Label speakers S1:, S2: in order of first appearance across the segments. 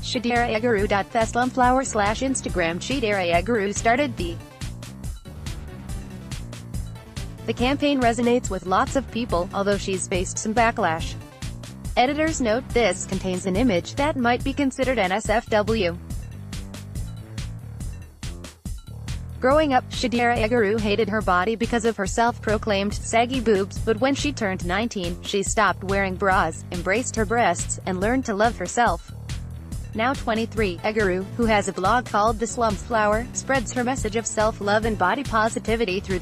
S1: Shadira Eguru.Feslamflower/Instagram. Shadira Eguru started the campaign resonates with lots of people, although she's faced some backlash. Editors note this contains an image that might be considered NSFW. Growing up, Shadira Eguru hated her body because of her self-proclaimed saggy boobs, but when she turned 19, she stopped wearing bras, embraced her breasts, and learned to love herself. Now 23, Eguru, who has a blog called The Slump Flower, spreads her message of self-love and body positivity through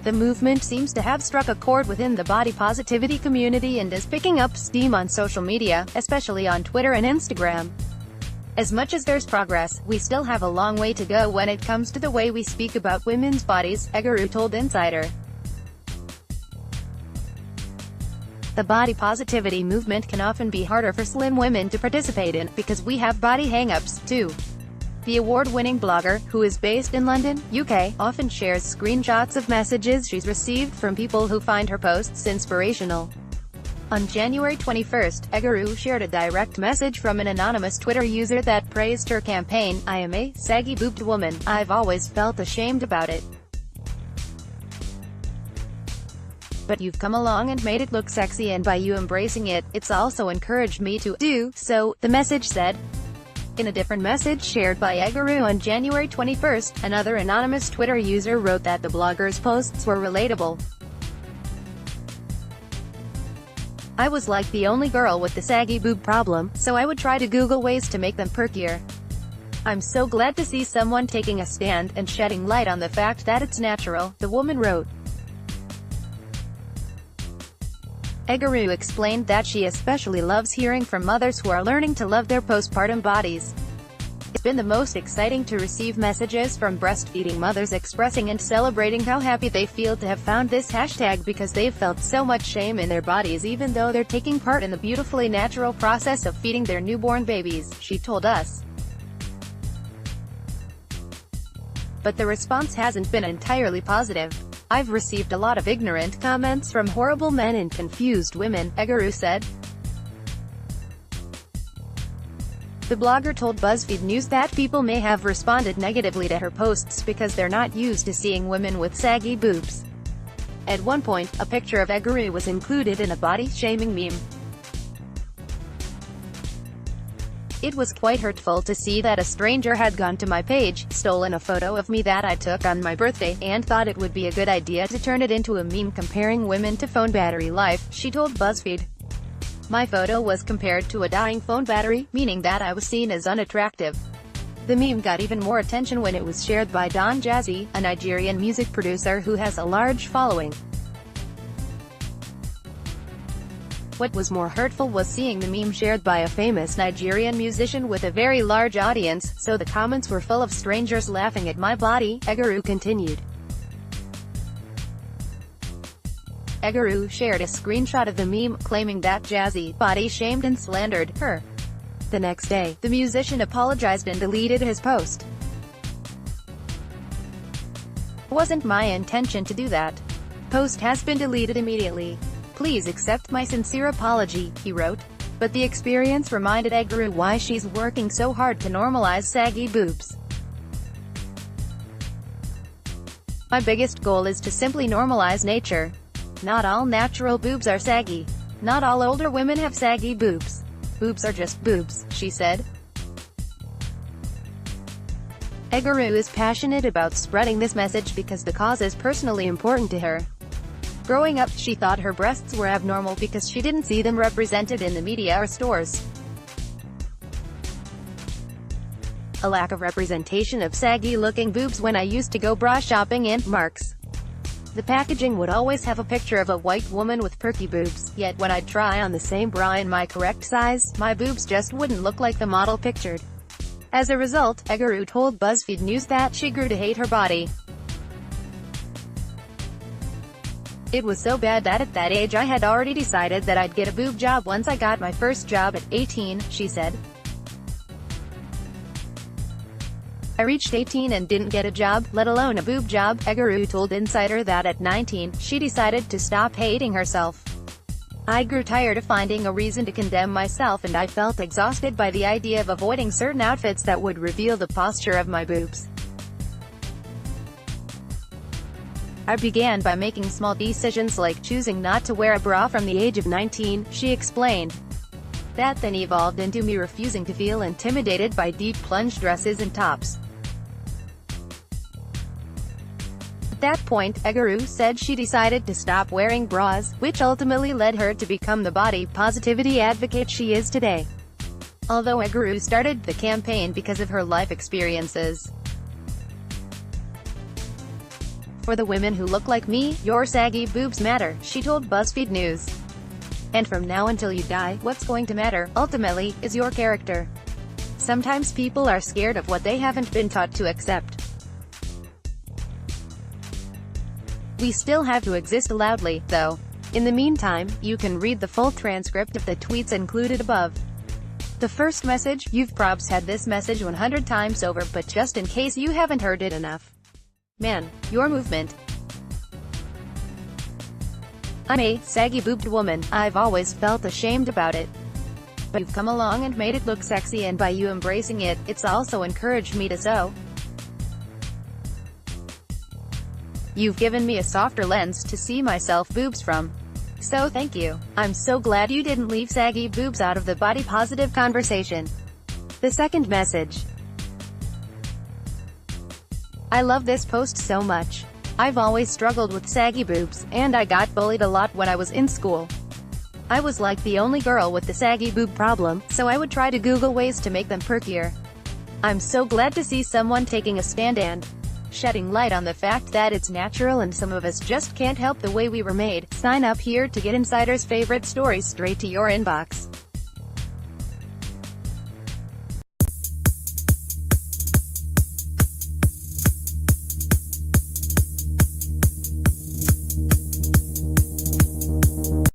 S1: the movement seems to have struck a chord within the body positivity community and is picking up steam on social media, especially on Twitter and Instagram. As much as there's progress, we still have a long way to go when it comes to the way we speak about women's bodies, Eguru told Insider. The body positivity movement can often be harder for slim women to participate in, because we have body hang-ups, too. The award-winning blogger, who is based in London, UK, often shares screenshots of messages she's received from people who find her posts inspirational. On January 21, Eguru shared a direct message from an anonymous Twitter user that praised her campaign. "I am a saggy-boobed woman. I've always felt ashamed about it. But you've come along and made it look sexy, and by you embracing it, it's also encouraged me to do so," the message said. In a different message shared by Eguru on January 21, another anonymous Twitter user wrote that the blogger's posts were relatable. "I was like the only girl with the saggy boob problem, so I would try to Google ways to make them perkier. I'm so glad to see someone taking a stand and shedding light on the fact that it's natural," the woman wrote. Eguru explained that she especially loves hearing from mothers who are learning to love their postpartum bodies. "It's been the most exciting to receive messages from breastfeeding mothers expressing and celebrating how happy they feel to have found this hashtag because they've felt so much shame in their bodies even though they're taking part in the beautifully natural process of feeding their newborn babies," she told us. But the response hasn't been entirely positive. "I've received a lot of ignorant comments from horrible men and confused women," Eguru said. The blogger told BuzzFeed News that people may have responded negatively to her posts because they're not used to seeing women with saggy boobs. At one point, a picture of Eguru was included in a body-shaming meme. "It was quite hurtful to see that a stranger had gone to my page, stolen a photo of me that I took on my birthday, and thought it would be a good idea to turn it into a meme comparing women to phone battery life," she told BuzzFeed. "My photo was compared to a dying phone battery, meaning that I was seen as unattractive." The meme got even more attention when it was shared by Don Jazzy, a Nigerian music producer who has a large following. What was more hurtful was seeing the meme shared by a famous Nigerian musician with a very large audience, so the comments were full of strangers laughing at my body, Eguru continued. Eguru shared a screenshot of the meme, claiming that Jazzy body-shamed and slandered her. The next day, the musician apologized and deleted his post. "It wasn't my intention to do that. Post has been deleted immediately. Please accept my sincere apology," he wrote. But the experience reminded Eguru why she's working so hard to normalize saggy boobs. "My biggest goal is to simply normalize nature. Not all natural boobs are saggy. Not all older women have saggy boobs. Boobs are just boobs," she said. Eguru is passionate about spreading this message because the cause is personally important to her. Growing up, she thought her breasts were abnormal because she didn't see them represented in the media or stores. "A lack of representation of saggy-looking boobs when I used to go bra shopping and marks. The packaging would always have a picture of a white woman with perky boobs, yet when I'd try on the same bra in my correct size, my boobs just wouldn't look like the model pictured." As a result, Eguru told BuzzFeed News that she grew to hate her body. "It was so bad that at that age I had already decided that I'd get a boob job once I got my first job at 18, she said. "I reached 18 and didn't get a job, let alone a boob job," Eguru told Insider that at 19, she decided to stop hating herself. I grew tired of finding a reason to condemn myself, and I felt exhausted by the idea of avoiding certain outfits that would reveal the posture of my boobs. I began by making small decisions like choosing not to wear a bra from the age of 19, she explained. That then evolved into me refusing to feel intimidated by deep plunge dresses and tops. At that point, Eguru said she decided to stop wearing bras, which ultimately led her to become the body positivity advocate she is today. Although Eguru started the campaign because of her life experiences. For the women who look like me, your saggy boobs matter, she told BuzzFeed News. And from now until you die, what's going to matter, ultimately, is your character. Sometimes people are scared of what they haven't been taught to accept. We still have to exist loudly, though. In the meantime, you can read the full transcript of the tweets included above. The first message, you've probs had this message 100 times over, but just in case you haven't heard it enough. Man, your movement. I'm a saggy-boobed woman. I've always felt ashamed about it. But you've come along and made it look sexy, and by you embracing it, it's also encouraged me to sew. You've given me a softer lens to see myself boobs from. So thank you. I'm so glad you didn't leave saggy boobs out of the body positive conversation. The second message. I love this post so much. I've always struggled with saggy boobs, and I got bullied a lot when I was in school. I was like the only girl with the saggy boob problem, so I would try to Google ways to make them perkier. I'm so glad to see someone taking a stand and shedding light on the fact that it's natural and some of us just can't help the way we were made. Sign up here to get insiders' favorite stories straight to your inbox.